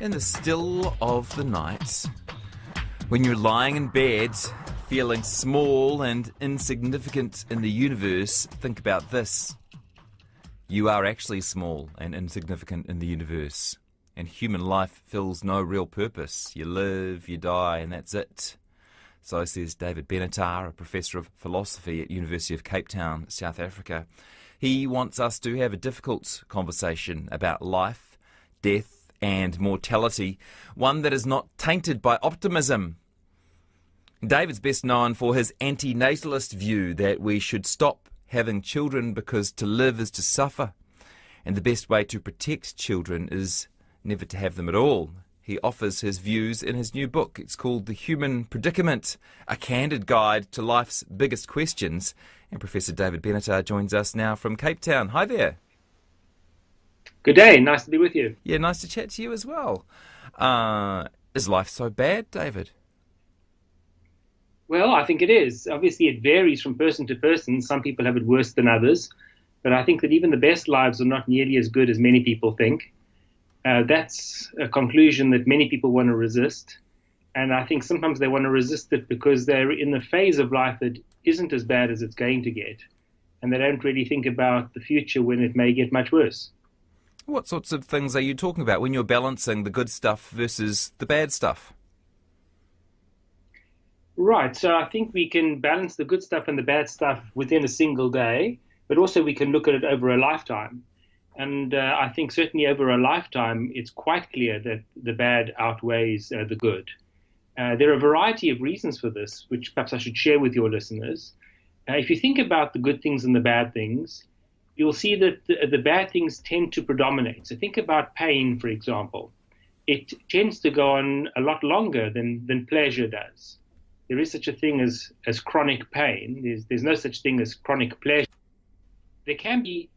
In the still of the night, when you're lying in bed, feeling small and insignificant in the universe, think about this. You are actually small and insignificant in the universe, and human life fills no real purpose. You live, you die, and that's it. So says David Bienatar, a professor of philosophy at University of Cape Town, South Africa. He wants us to have a difficult conversation about life, death and mortality, one that is not tainted by optimism. David's best known for his anti-natalist view that we should stop having children because to live is to suffer, and the best way to protect children is never to have them at all. He offers his views in his new book. It's called The Human Predicament, a candid guide to life's biggest questions. And Professor David Bienatar joins us now from Cape Town. Hi there. Good day. Nice to be with you. Yeah, nice to chat to you as well. Is life so bad, David? Well, I think it is. Obviously, it varies from person to person. Some people have it worse than others. But I think that even the best lives are not nearly as good as many people think. That's a conclusion that many people want to resist. And I think sometimes they want to resist it because they're in the phase of life that isn't as bad as it's going to get. And they don't really think about the future when it may get much worse. What sorts of things are you talking about when you're balancing the good stuff versus the bad stuff? Right. So I think we can balance the good stuff and the bad stuff within a single day, but also we can look at it over a lifetime. And I think certainly over a lifetime, it's quite clear that the bad outweighs the good. There are a variety of reasons for this, which perhaps I should share with your listeners. If you think about the good things and the bad things, you'll see that the bad things tend to predominate. So think about pain, for example. It tends to go on a lot longer than pleasure does. There is such a thing as chronic pain. There's no such thing as chronic pleasure. There can be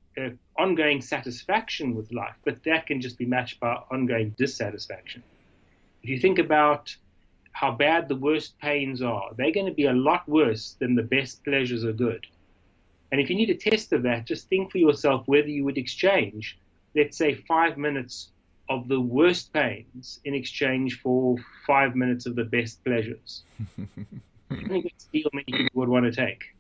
ongoing satisfaction with life, but that can just be matched by ongoing dissatisfaction. If you think about how bad the worst pains are, they're going to be a lot worse than the best pleasures are good. And if you need a test of that, just think for yourself whether you would exchange, let's say, 5 minutes of the worst pains in exchange for 5 minutes of the best pleasures. I think that's a deal many people would want to take.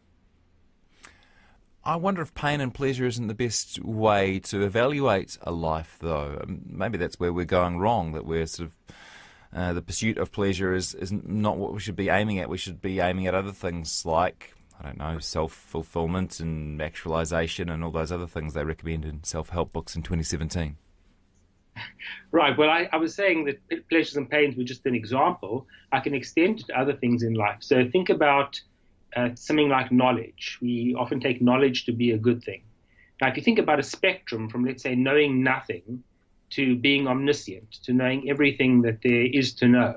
I wonder if pain and pleasure isn't the best way to evaluate a life, though. Maybe that's where we're going wrong, that we're sort of the pursuit of pleasure is not what we should be aiming at. We should be aiming at other things like, I don't know, self-fulfillment and actualization and all those other things they recommend in self-help books in 2017. Right. Well, I was saying that pleasures and pains were just an example. I can extend it to other things in life. So think about something like knowledge. We often take knowledge to be a good thing. Now, if you think about a spectrum from, let's say, knowing nothing to being omniscient, to knowing everything that there is to know,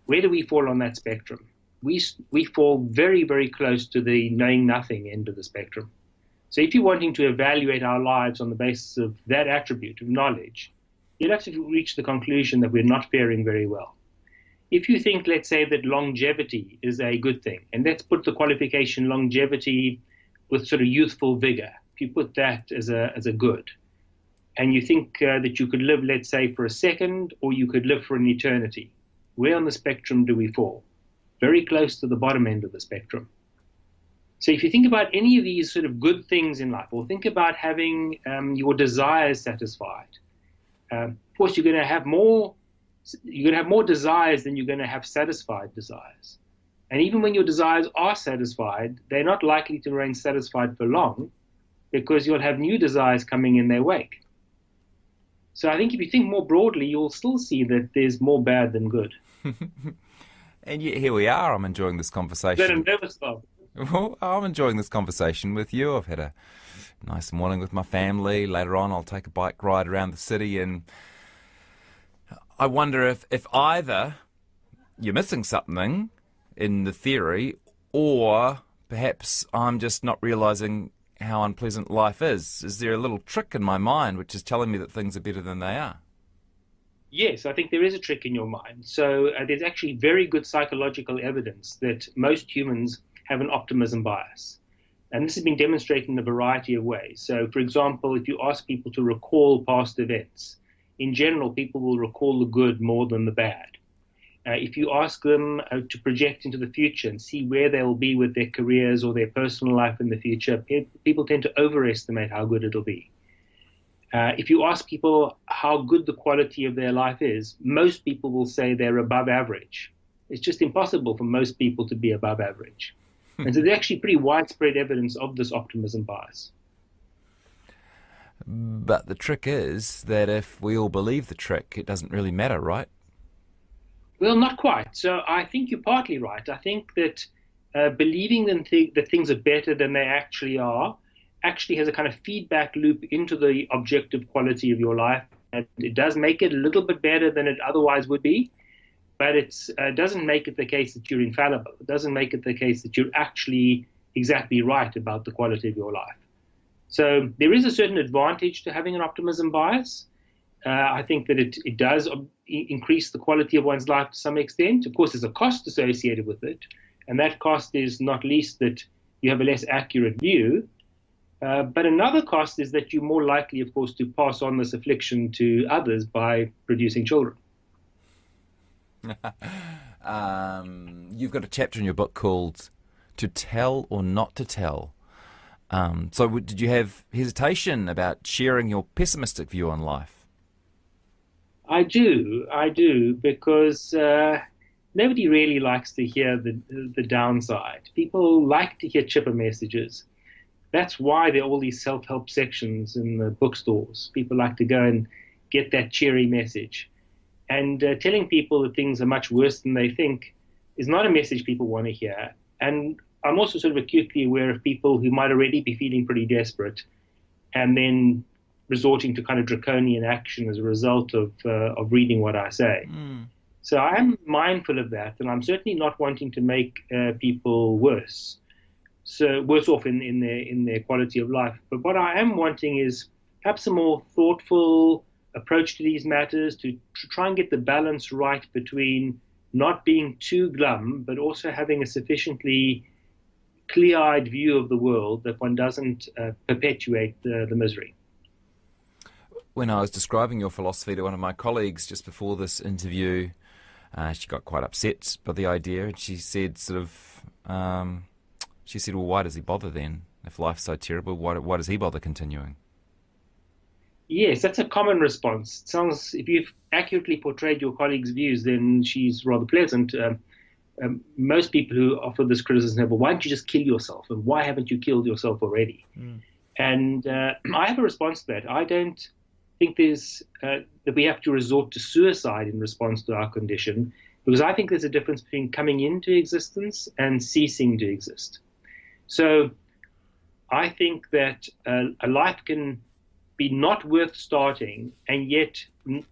where do we fall on that spectrum? We fall very, very close to the knowing nothing end of the spectrum. So if you're wanting to evaluate our lives on the basis of that attribute of knowledge, you'll have to reach the conclusion that we're not faring very well. If you think, let's say, that longevity is a good thing, and let's put the qualification longevity with sort of youthful vigor, if you put that as a good, and you think that you could live, let's say, for a second, or you could live for an eternity, where on the spectrum do we fall? Very close to the bottom end of the spectrum. So if you think about any of these sort of good things in life, or think about having your desires satisfied, of course, you're going to have more desires than you're going to have satisfied desires. And even when your desires are satisfied, they're not likely to remain satisfied for long because you'll have new desires coming in their wake. So I think if you think more broadly, you'll still see that there's more bad than good. And yet here we are. I'm enjoying this conversation. Is that a nervous laugh? Well, I'm enjoying this conversation with you. I've had a nice morning with my family. Later on, I'll take a bike ride around the city, and I wonder if either you're missing something in the theory, or perhaps I'm just not realising how unpleasant life is. Is there a little trick in my mind which is telling me that things are better than they are? Yes, I think there is a trick in your mind. So there's actually very good psychological evidence that most humans have an optimism bias. And this has been demonstrated in a variety of ways. So, for example, if you ask people to recall past events, in general, people will recall the good more than the bad. If you ask them to project into the future and see where they will be with their careers or their personal life in the future, people tend to overestimate how good it'll be. If you ask people how good the quality of their life is, most people will say they're above average. It's just impossible for most people to be above average. And so there's actually pretty widespread evidence of this optimism bias. But the trick is that if we all believe the trick, it doesn't really matter, right? Well, not quite. So I think you're partly right. I think that believing that things are better than they actually are actually has a kind of feedback loop into the objective quality of your life. And it does make it a little bit better than it otherwise would be, but it doesn't make it the case that you're infallible. It doesn't make it the case that you're actually exactly right about the quality of your life. So there is a certain advantage to having an optimism bias. I think that it does increase the quality of one's life to some extent. Of course, there's a cost associated with it, and that cost is not least that you have a less accurate view. But another cost is that you're more likely, of course, to pass on this affliction to others by producing children. You've got a chapter in your book called To Tell or Not to Tell. So did you have hesitation about sharing your pessimistic view on life? I do, because nobody really likes to hear the downside. People like to hear chipper messages. That's why there are all these self-help sections in the bookstores. People like to go and get that cheery message. And telling people that things are much worse than they think is not a message people want to hear. And I'm also sort of acutely aware of people who might already be feeling pretty desperate and then resorting to kind of draconian action as a result of reading what I say. So I'm mindful of that, and I'm certainly not wanting to make people worse off in their quality of life. But what I am wanting is perhaps a more thoughtful approach to these matters, to try and get the balance right between not being too glum, but also having a sufficiently clear-eyed view of the world that one doesn't perpetuate the misery. When I was describing your philosophy to one of my colleagues just before this interview, she got quite upset by the idea, and she said well, why does he bother then? If life's so terrible, why does he bother continuing? Yes, that's a common response. It sounds, if you've accurately portrayed your colleague's views, then she's rather pleasant. Most people who offer this criticism say, well, why don't you just kill yourself? And why haven't you killed yourself already? And I have a response to that. I don't think that we have to resort to suicide in response to our condition, because I think there's a difference between coming into existence and ceasing to exist. So I think that a life can be not worth starting and yet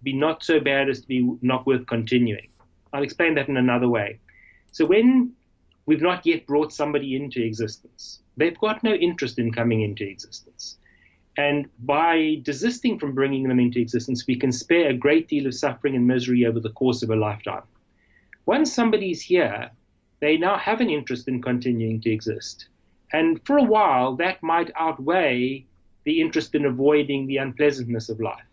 be not so bad as to be not worth continuing. I'll explain that in another way. So when we've not yet brought somebody into existence, they've got no interest in coming into existence. And by desisting from bringing them into existence, we can spare a great deal of suffering and misery over the course of a lifetime. Once somebody's here, they now have an interest in continuing to exist. And for a while, that might outweigh the interest in avoiding the unpleasantness of life.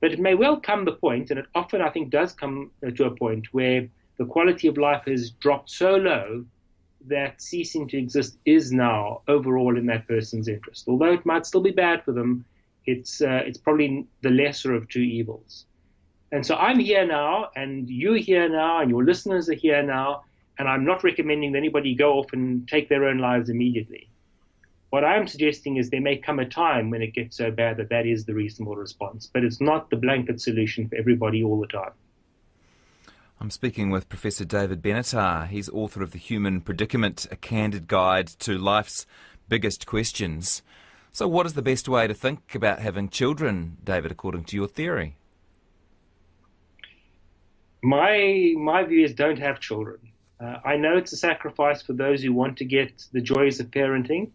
But it may well come the point, and it often, I think, does come to a point where the quality of life has dropped so low that ceasing to exist is now overall in that person's interest. Although it might still be bad for them, it's probably the lesser of two evils. And so I'm here now, and you're here now, and your listeners are here now, and I'm not recommending that anybody go off and take their own lives immediately. What I'm suggesting is there may come a time when it gets so bad that that is the reasonable response, but it's not the blanket solution for everybody all the time. I'm speaking with Professor David Bienatar. He's author of The Human Predicament, A Candid Guide to Life's Biggest Questions. So what is the best way to think about having children, David, according to your theory? My view is don't have children. I know it's a sacrifice for those who want to get the joys of parenting.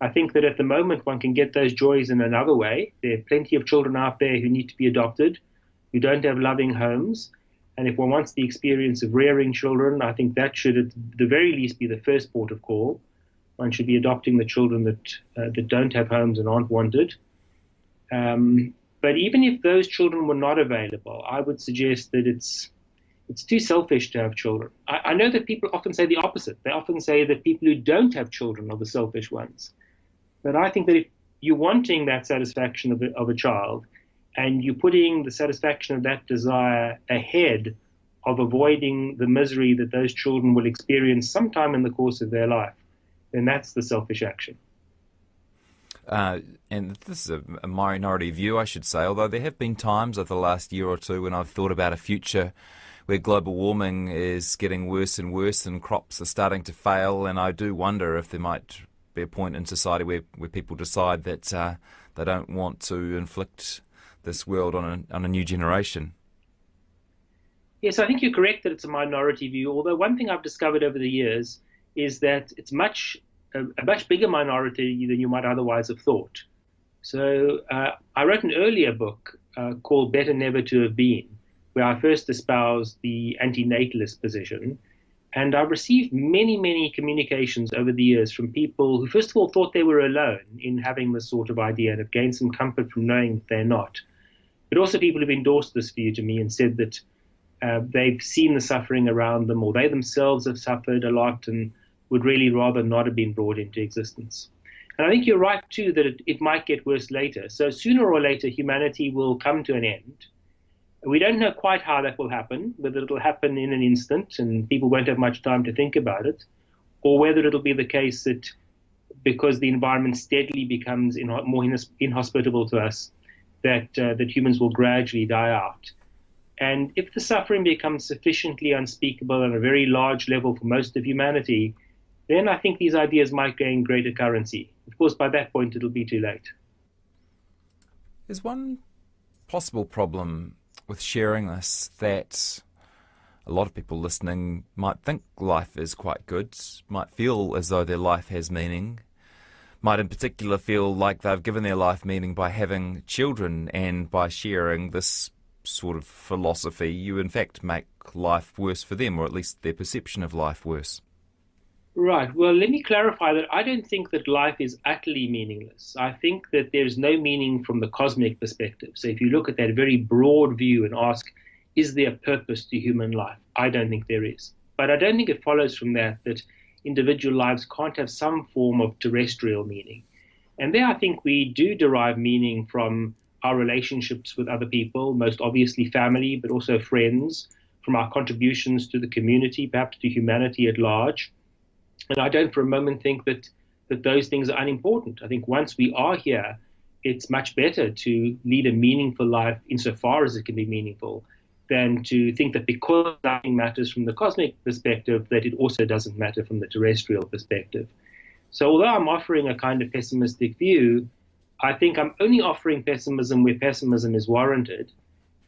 I think that at the moment one can get those joys in another way. There are plenty of children out there who need to be adopted, who don't have loving homes. And if one wants the experience of rearing children, I think that should at the very least be the first port of call. One should be adopting the children that don't have homes and aren't wanted. But even if those children were not available, I would suggest that it's too selfish to have children. I know that people often say the opposite. They often say that people who don't have children are the selfish ones. But I think that if you're wanting that satisfaction of a child, and you're putting the satisfaction of that desire ahead of avoiding the misery that those children will experience sometime in the course of their life, then that's the selfish action. And this is a minority view, I should say, although there have been times over the last year or two when I've thought about a future where global warming is getting worse and worse and crops are starting to fail, and I do wonder if there might be a point in society where people decide that they don't want to inflict this world on a new generation. Yes, I think you're correct that it's a minority view, although one thing I've discovered over the years is that it's a much bigger minority than you might otherwise have thought. So I wrote an earlier book called Better Never to Have Been, where I first espoused the antinatalist position. And I've received many, many communications over the years from people who, first of all, thought they were alone in having this sort of idea and have gained some comfort from knowing that they're not. But also people who've endorsed this view to me and said that they've seen the suffering around them, or they themselves have suffered a lot and would really rather not have been brought into existence. And I think you're right, too, that it might get worse later. So sooner or later, humanity will come to an end. We don't know quite how that will happen, whether it'll happen in an instant and people won't have much time to think about it, or whether it'll be the case that because the environment steadily becomes more inhospitable to us, that humans will gradually die out. And if the suffering becomes sufficiently unspeakable on a very large level for most of humanity, then I think these ideas might gain greater currency. Of course, by that point, it'll be too late. There's one possible problem with sharing this, that a lot of people listening might think life is quite good, might feel as though their life has meaning, might in particular feel like they've given their life meaning by having children, and by sharing this sort of philosophy, you in fact make life worse for them, or at least their perception of life worse. Right. Well, let me clarify that I don't think that life is utterly meaningless. I think that there's no meaning from the cosmic perspective. So if you look at that very broad view and ask, is there a purpose to human life? I don't think there is. But I don't think it follows from that individual lives can't have some form of terrestrial meaning. And there I think we do derive meaning from our relationships with other people, most obviously family, but also friends, from our contributions to the community, perhaps to humanity at large. And I don't for a moment think that those things are unimportant. I think once we are here, it's much better to lead a meaningful life insofar as it can be meaningful than to think that because nothing matters from the cosmic perspective, that it also doesn't matter from the terrestrial perspective. So although I'm offering a kind of pessimistic view, I think I'm only offering pessimism where pessimism is warranted.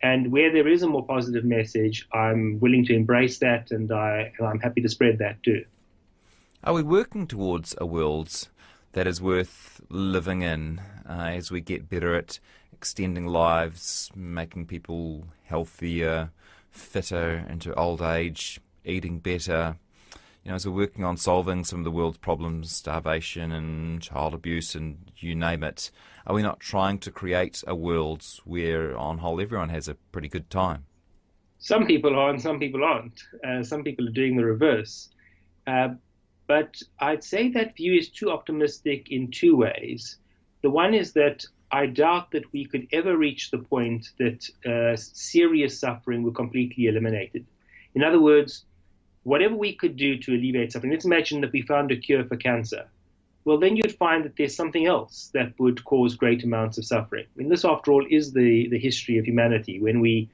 And where there is a more positive message, I'm willing to embrace that, and I'm happy to spread that too. Are we working towards a world that is worth living in as we get better at extending lives, making people healthier, fitter into old age, eating better? You know, as we're working on solving some of the world's problems, starvation and child abuse and you name it, are we not trying to create a world where, on whole, everyone has a pretty good time? Some people are and some people aren't. Some people are doing the reverse. But I'd say that view is too optimistic in two ways. The one is that I doubt that we could ever reach the point that serious suffering were completely eliminated. In other words, whatever we could do to alleviate suffering, let's imagine that we found a cure for cancer. Well, then you'd find that there's something else that would cause great amounts of suffering. I mean, this, after all, is the history of humanity. When we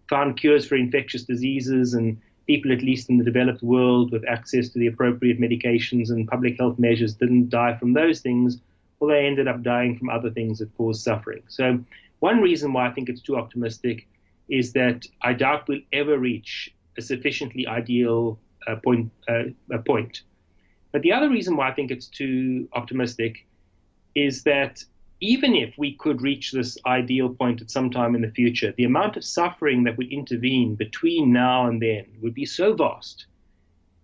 found cures for infectious diseases and people, at least in the developed world, with access to the appropriate medications and public health measures, didn't die from those things, well, they ended up dying from other things that caused suffering. So one reason why I think it's too optimistic is that I doubt we'll ever reach a sufficiently ideal point. But the other reason why I think it's too optimistic is that even if we could reach this ideal point at some time in the future, the amount of suffering that would intervene between now and then would be so vast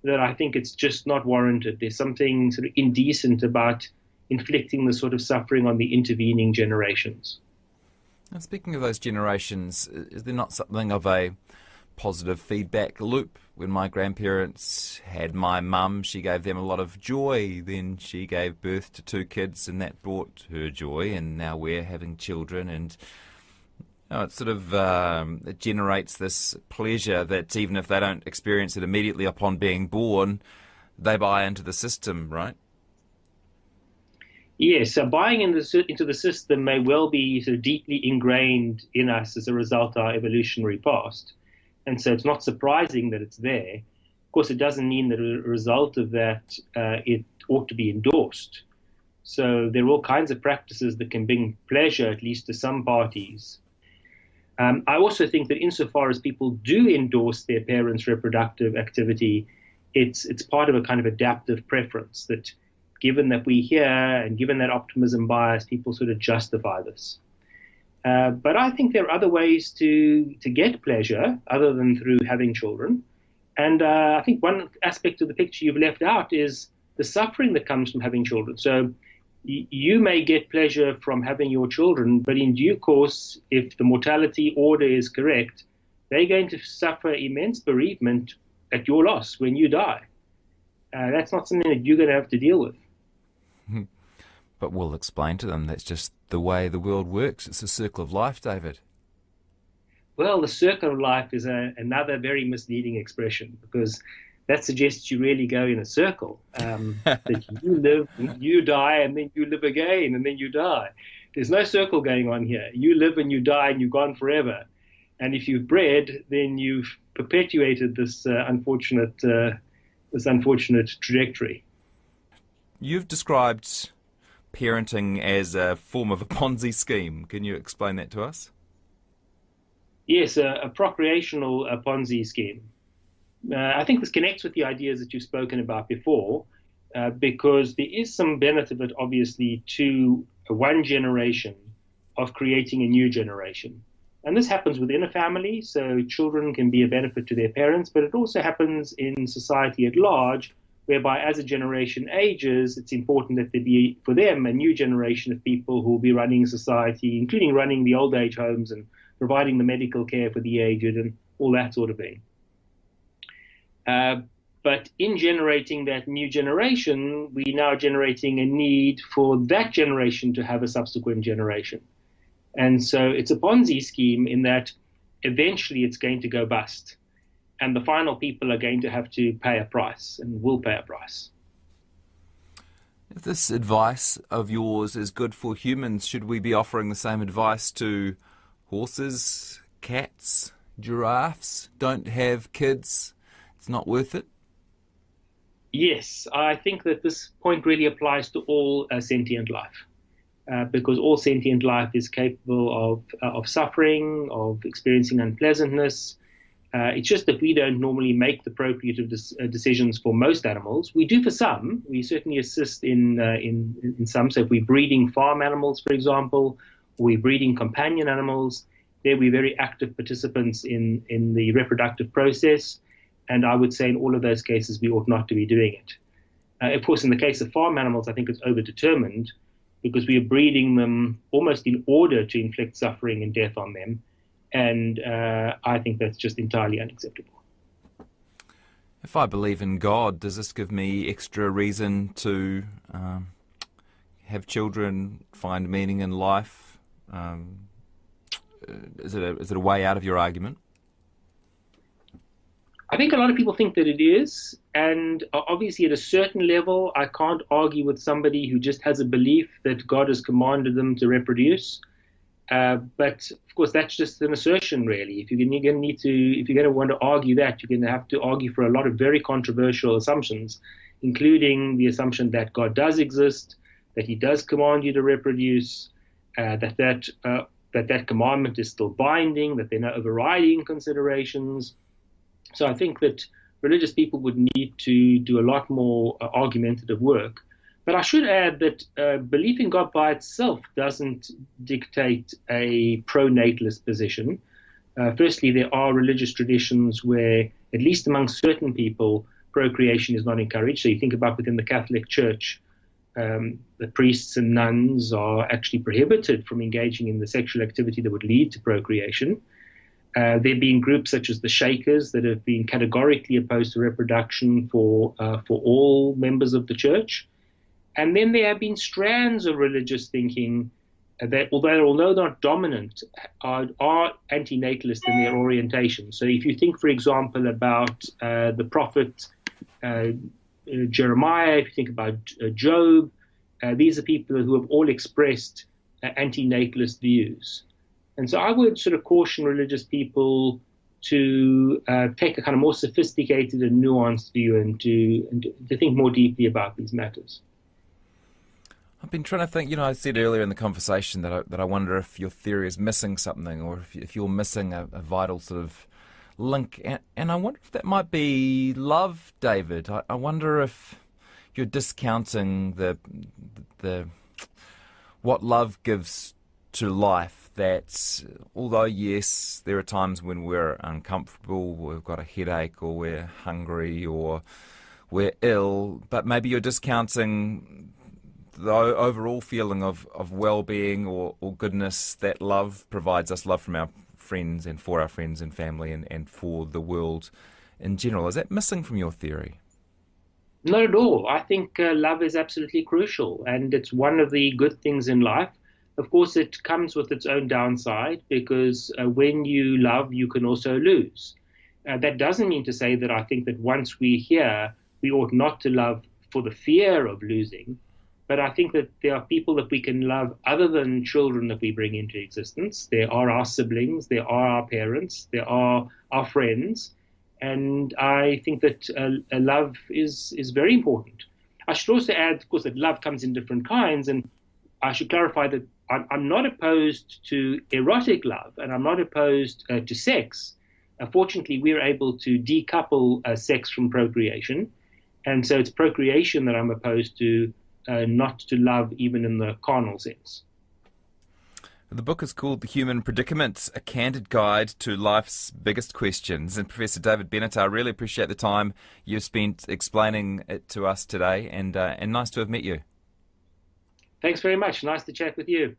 that I think it's just not warranted. There's something sort of indecent about inflicting the sort of suffering on the intervening generations. And speaking of those generations, is there not something of a positive feedback loop? When my grandparents had my mum, she gave them a lot of joy. Then she gave birth to 2 kids, and that brought her joy. And now we're having children, and it sort of it generates this pleasure that even if they don't experience it immediately upon being born, they buy into the system, right? Yes, so buying into the system may well be sort of deeply ingrained in us as a result of our evolutionary past. And so it's not surprising that it's there. Of course, it doesn't mean that as a result of that, it ought to be endorsed. So there are all kinds of practices that can bring pleasure, at least to some parties. I also think that insofar as people do endorse their parents' reproductive activity, it's part of a kind of adaptive preference that, given that we hear and given that optimism bias, people sort of justify this. But I think there are other ways to get pleasure other than through having children. And I think one aspect of the picture you've left out is the suffering that comes from having children. So you may get pleasure from having your children, but in due course, if the mortality order is correct, they're going to suffer immense bereavement at your loss when you die. That's not something that you're going to have to deal with. But we'll explain to them that's just the way the world works. It's a circle of life, David. Well, the circle of life is another very misleading expression, because that suggests you really go in a circle, that you live, you die, and then you live again, and then you die. There's no circle going on here. You live and you die and you're gone forever. And if you've bred, then you've perpetuated this unfortunate trajectory. You've described parenting as a form of a Ponzi scheme. Can you explain that to us? Yes, a procreational Ponzi scheme. I think this connects with the ideas that you've spoken about before, because there is some benefit, obviously, to one generation of creating a new generation. And this happens within a family, so children can be a benefit to their parents, but it also happens in society at large, whereby as a generation ages, it's important that there be, for them, a new generation of people who will be running society, including running the old age homes and providing the medical care for the aged and all that sort of thing. But in generating that new generation, we're now generating a need for that generation to have a subsequent generation. And so it's a Ponzi scheme in that eventually it's going to go bust. And the final people are going to have to pay a price and will pay a price. If this advice of yours is good for humans, should we be offering the same advice to horses, cats, giraffes? Don't have kids. It's not worth it. Yes, I think that this point really applies to all sentient life, because all sentient life is capable of suffering, of experiencing unpleasantness. It's just that we don't normally make the appropriate decisions for most animals. We do for some. We certainly assist in some. So if we're breeding farm animals, for example, or we're breeding companion animals, there we're very active participants in the reproductive process. And I would say in all of those cases, we ought not to be doing it. Of course, in the case of farm animals, I think it's overdetermined, because we are breeding them almost in order to inflict suffering and death on them. And I think that's just entirely unacceptable. If I believe in God, does this give me extra reason to have children, find meaning in life? Is it a way out of your argument? I think a lot of people think that it is, and obviously at a certain level, I can't argue with somebody who just has a belief that God has commanded them to reproduce. But of course, that's just an assertion, really. If you're going to want to argue that, you're going to have to argue for a lot of very controversial assumptions, including the assumption that God does exist, that He does command you to reproduce, that commandment is still binding, that there are no overriding considerations. So I think that religious people would need to do a lot more argumentative work. But I should add that belief in God by itself doesn't dictate a pro-natalist position. Firstly, there are religious traditions where, at least among certain people, procreation is not encouraged. So you think about within the Catholic Church, the priests and nuns are actually prohibited from engaging in the sexual activity that would lead to procreation. There have been groups such as the Shakers that have been categorically opposed to reproduction for all members of the church. And then there have been strands of religious thinking that, although they're not dominant, are antinatalist in their orientation. So if you think, for example, about the prophet Jeremiah, if you think about Job, these are people who have all expressed antinatalist views. And so I would sort of caution religious people to take a kind of more sophisticated and nuanced view and to think more deeply about these matters. I've been trying to think, I said earlier in the conversation that I wonder if your theory is missing something, or if you're missing a vital sort of link. And I wonder if that might be love, David. I wonder if you're discounting the what love gives to life. That although, yes, there are times when we're uncomfortable, we've got a headache, or we're hungry, or we're ill, but maybe you're discounting the overall feeling of well-being or goodness that love provides us, love from our friends and for our friends and family and for the world in general. Is that missing from your theory? Not at all. I think love is absolutely crucial, and it's one of the good things in life. Of course, it comes with its own downside, because when you love, you can also lose. That doesn't mean to say that I think that once we're here, we ought not to love for the fear of losing. But I think that there are people that we can love other than children that we bring into existence. There are our siblings, there are our parents, there are our friends. And I think that love is very important. I should also add, of course, that love comes in different kinds. And I should clarify that I'm not opposed to erotic love, and I'm not opposed to sex. Fortunately, we're able to decouple sex from procreation. And so it's procreation that I'm opposed to, not to love even in the carnal sense. The book is called The Human Predicament, a candid guide to life's biggest questions. And Professor David Bienatar, I really appreciate the time you've spent explaining it to us today, and nice to have met you. Thanks very much. Nice to chat with you.